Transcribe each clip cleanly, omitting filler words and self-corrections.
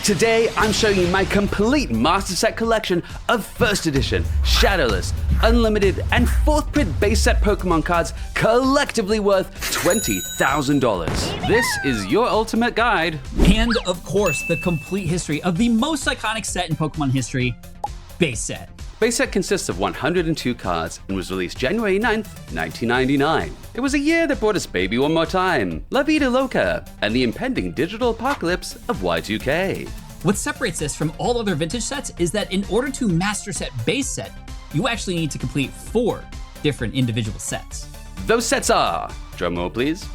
Today, I'm showing you my complete Master Set collection of First Edition, Shadowless, Unlimited, and 4th print base set Pokemon cards collectively worth $20,000. This is your ultimate guide. And of course, the complete history of the most iconic set in Pokemon history, base set. Base set consists of 102 cards and was released January 9th, 1999. It was a year that brought us Baby One More Time, La Vida Loca, and the impending digital apocalypse of Y2K. What separates this from all other vintage sets is that in order to master set base set, you actually need to complete 4 different individual sets. Those sets are, drumroll please,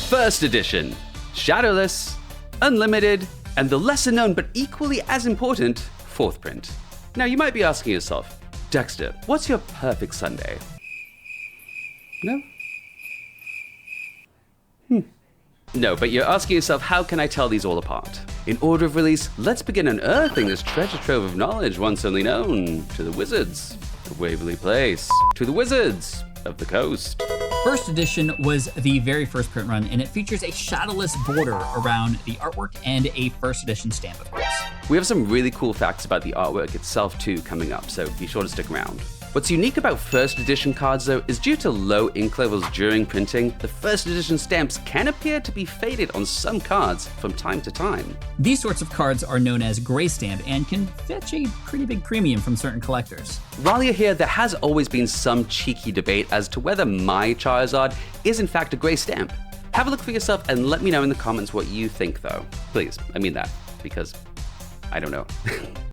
First Edition, Shadowless, Unlimited, and the lesser known but equally as important 4th print. Now you might be asking yourself, Dexter, what's your perfect Sunday? No? No, but you're asking yourself, how can I tell these all apart? In order of release, let's begin unearthing this treasure trove of knowledge once only known to the wizards of Waverly Place, to the wizards of the coast. First Edition was the very first print run, and it features a shadowless border around the artwork and a First Edition stamp, of course. We have some really cool facts about the artwork itself too coming up, so be sure to stick around. What's unique about First Edition cards though is due to low ink levels during printing, the First Edition stamps can appear to be faded on some cards from time to time. These sorts of cards are known as gray stamp and can fetch a pretty big premium from certain collectors. While you're here, there has always been some cheeky debate as to whether my Charizard is in fact a gray stamp. Have a look for yourself and let me know in the comments what you think though. Please, I mean that, because I don't know.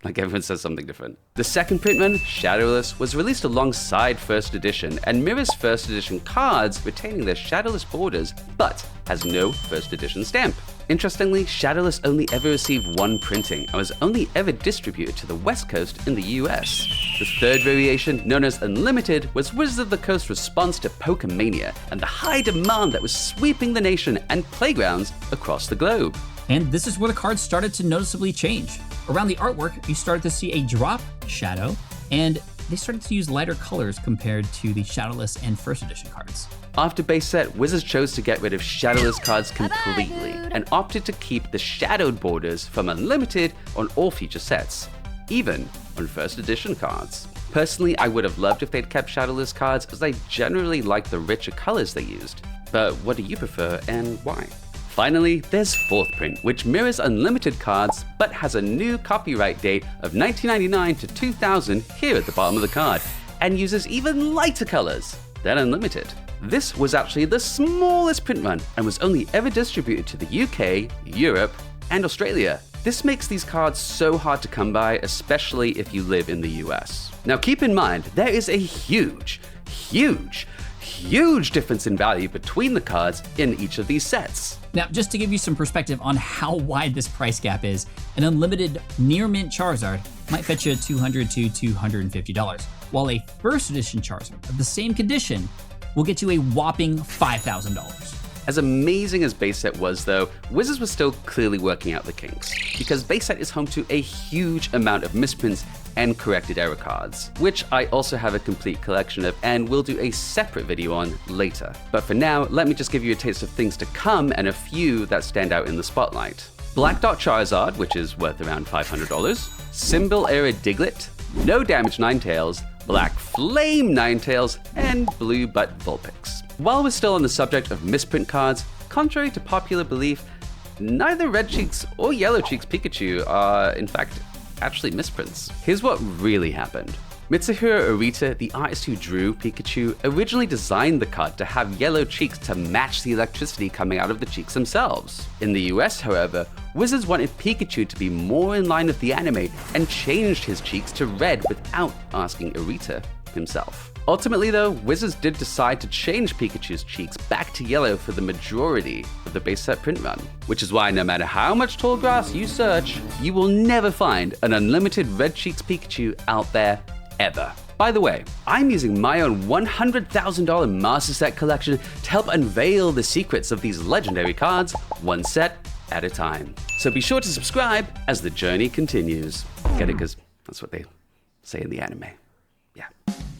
Like everyone says something different. The second print run, Shadowless, was released alongside First Edition and mirrors First Edition cards retaining their shadowless borders, but has no First Edition stamp. Interestingly, Shadowless only ever received 1 printing and was only ever distributed to the West Coast in the US. The third variation, known as Unlimited, was Wizards of the Coast's response to Pokemania and the high demand that was sweeping the nation and playgrounds across the globe. And this is where the cards started to noticeably change. Around the artwork, you started to see a drop shadow, and they started to use lighter colors compared to the Shadowless and First Edition cards. After base set, Wizards chose to get rid of Shadowless cards completely and opted to keep the shadowed borders from Unlimited on all future sets, even on First Edition cards. Personally, I would have loved if they'd kept Shadowless cards as I generally like the richer colors they used. But what do you prefer and why? Finally, there's 4th print, which mirrors Unlimited cards, but has a new copyright date of 1999 to 2000 here at the bottom of the card, and uses even lighter colors than Unlimited. This was actually the smallest print run, and was only ever distributed to the UK, Europe, and Australia. This makes these cards so hard to come by, especially if you live in the US. Now keep in mind, there is a huge difference in value between the cards in each of these sets. Now, just to give you some perspective on how wide this price gap is, an Unlimited Near Mint Charizard might fetch you $200 to $250, while a First Edition Charizard of the same condition will get you a whopping $5,000. As amazing as base set was though, Wizards was still clearly working out the kinks, because base set is home to a huge amount of misprints and corrected error cards, which I also have a complete collection of and will do a separate video on later. But for now, let me just give you a taste of things to come and a few that stand out in the spotlight. Black Dot Charizard, which is worth around $500, Symbol Era Diglett, No Damage Ninetales, Black Flame Ninetales, and Blue Butt Vulpix. While we're still on the subject of misprint cards, contrary to popular belief, neither Red Cheeks or Yellow Cheeks Pikachu are, in fact, actually misprints. Here's what really happened. Mitsuhiro Arita, the artist who drew Pikachu, originally designed the card to have yellow cheeks to match the electricity coming out of the cheeks themselves. In the US, however, Wizards wanted Pikachu to be more in line with the anime and changed his cheeks to red without asking Arita himself. Ultimately though, Wizards did decide to change Pikachu's cheeks back to yellow for the majority of the base set print run, which is why no matter how much tall grass you search, you will never find an Unlimited Red Cheeks Pikachu out there ever. By the way, I'm using my own $100,000 Master Set collection to help unveil the secrets of these legendary cards, one set at a time. So be sure to subscribe as the journey continues. Get it? Because that's what they say in the anime. Yeah.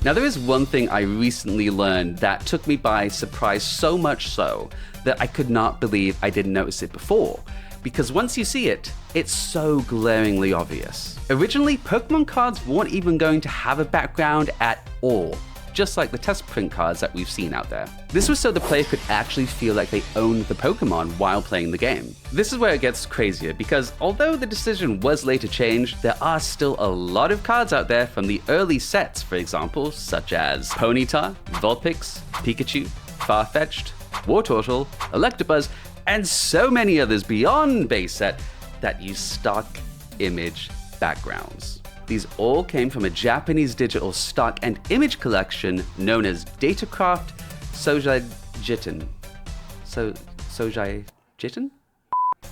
Now there is one thing I recently learned that took me by surprise, so much so that I could not believe I didn't notice it before, because once you see it, it's so glaringly obvious. Originally, Pokemon cards weren't even going to have a background at all, just like the test print cards that we've seen out there. This was so the player could actually feel like they owned the Pokemon while playing the game. This is where it gets crazier, because although the decision was later changed, there are still a lot of cards out there from the early sets, for example, such as Ponyta, Vulpix, Pikachu, Farfetch'd, Wartortle, Electabuzz, and so many others beyond base set that use stock image backgrounds. These all came from a Japanese digital stock and image collection known as Datacraft Sojaijiten. Sojaijiten?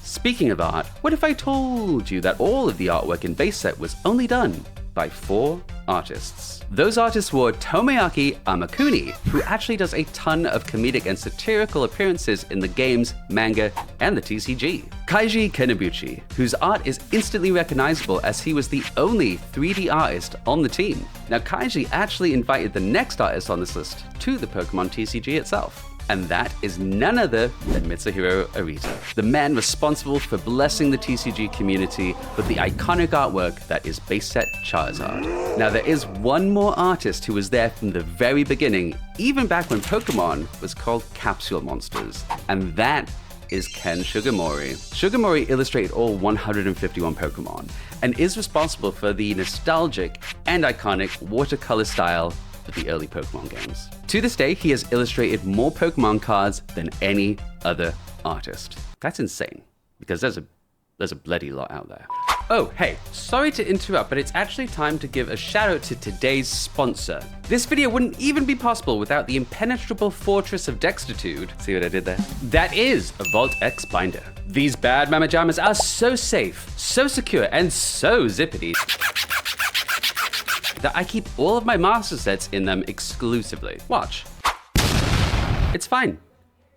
Speaking of art, what if I told you that all of the artwork in base set was only done by 4 artists? Those artists were Tomoyaki Amakuni, who actually does a ton of comedic and satirical appearances in the games, manga, and the TCG. Kaiji Kenebuchi, whose art is instantly recognizable as he was the only 3D artist on the team. Now, Kaiji actually invited the next artist on this list to the Pokemon TCG itself. And that is none other than Mitsuhiro Arita, the man responsible for blessing the TCG community with the iconic artwork that is base set Charizard. Now, there is one more artist who was there from the very beginning, even back when Pokemon was called Capsule Monsters, and that is Ken Sugimori. Sugimori illustrated all 151 Pokemon, and is responsible for the nostalgic and iconic watercolor style of the early Pokemon games. To this day, he has illustrated more Pokemon cards than any other artist. That's insane, because there's a bloody lot out there. Oh, hey, sorry to interrupt, but it's actually time to give a shout out to today's sponsor. This video wouldn't even be possible without the impenetrable fortress of Dextitude. See what I did there? That is a Vault X binder. These bad mama jammers are so safe, so secure, and so zippity that I keep all of my master sets in them exclusively. Watch. It's fine.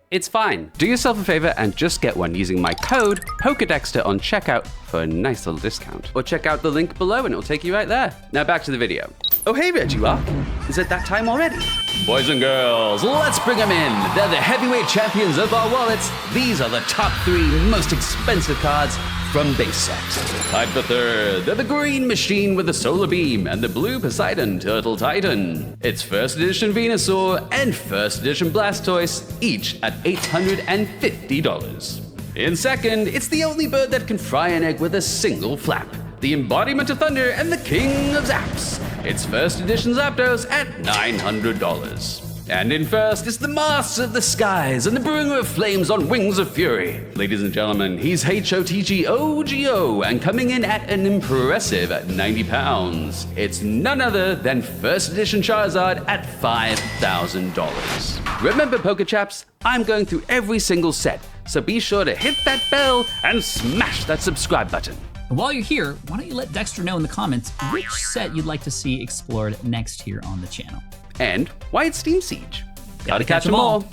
It's fine. Do yourself a favor and just get one using my code POKEDEXTER on checkout for a nice little discount. Or check out the link below and it'll take you right there. Now back to the video. Oh hey Regirock, is it that time already? Boys and girls, let's bring them in. They're the heavyweight champions of our wallets. These are the top 3 most expensive cards from base set. Tied for 3rd, they're the green machine with the solar beam and the blue Poseidon Turtle Titan. It's 1st edition Venusaur and 1st edition Blastoise, each at $850. In 2nd, it's the only bird that can fry an egg with a single flap. The embodiment of thunder and the king of zaps. It's 1st edition Zapdos at $900. And in 1st is the master of the skies and the bringer of flames on wings of fury. Ladies and gentlemen, he's HOTGOGO and coming in at an impressive £90. It's none other than 1st edition Charizard at $5,000. Remember, Pokechaps, I'm going through every single set, so be sure to hit that bell and smash that subscribe button. And while you're here, why don't you let Dexter know in the comments which set you'd like to see explored next here on the channel. And why it's Steam Siege. Gotta catch 'em all.